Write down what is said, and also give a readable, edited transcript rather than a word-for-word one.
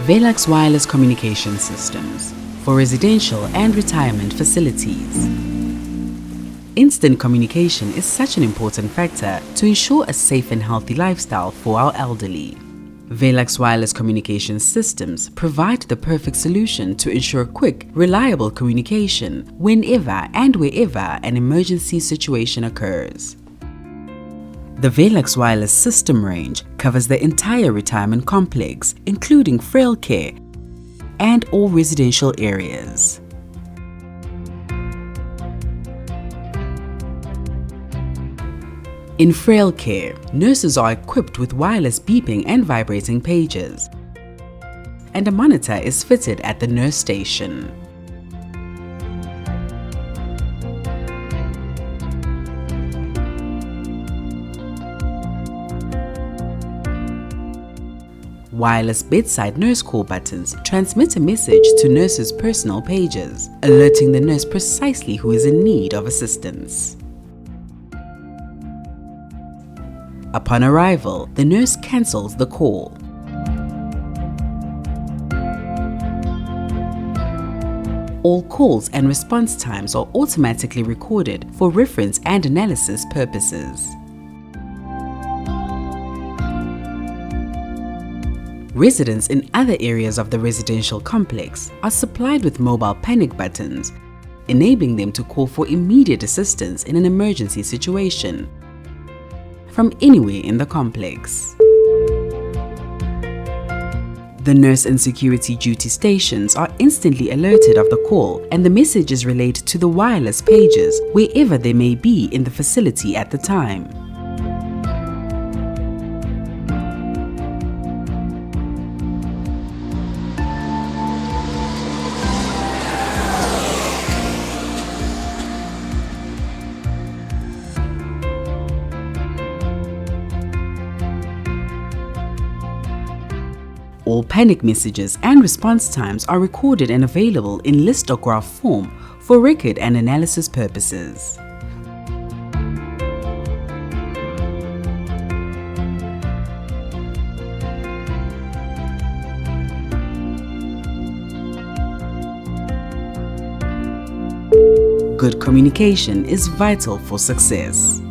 Vellux wireless communication systems for residential and retirement facilities. Instant communication is such an important factor to ensure a safe and healthy lifestyle for our elderly. Vellux wireless communication systems provide the perfect solution to ensure quick, reliable communication whenever and wherever an emergency situation occurs. The Vellux wireless system range covers the entire retirement complex, including Frail care and all residential areas. In Frail care, nurses are equipped with wireless beeping and vibrating pages, and a monitor is fitted at the nurse station. Wireless bedside nurse call buttons transmit a message to nurses' personal pages, alerting the nurse precisely who is in need of assistance. Upon arrival, the nurse cancels the call. All calls and response times are automatically recorded for reference and analysis purposes. Residents in other areas of the residential complex are supplied with mobile panic buttons, enabling them to call for immediate assistance in an emergency situation from anywhere in the complex. The nurse and security duty stations are instantly alerted of the call, and the message is relayed to the wireless pages wherever they may be in the facility at the time. All panic messages and response times are recorded and available in listograph form for record and analysis purposes. Good communication is vital for success.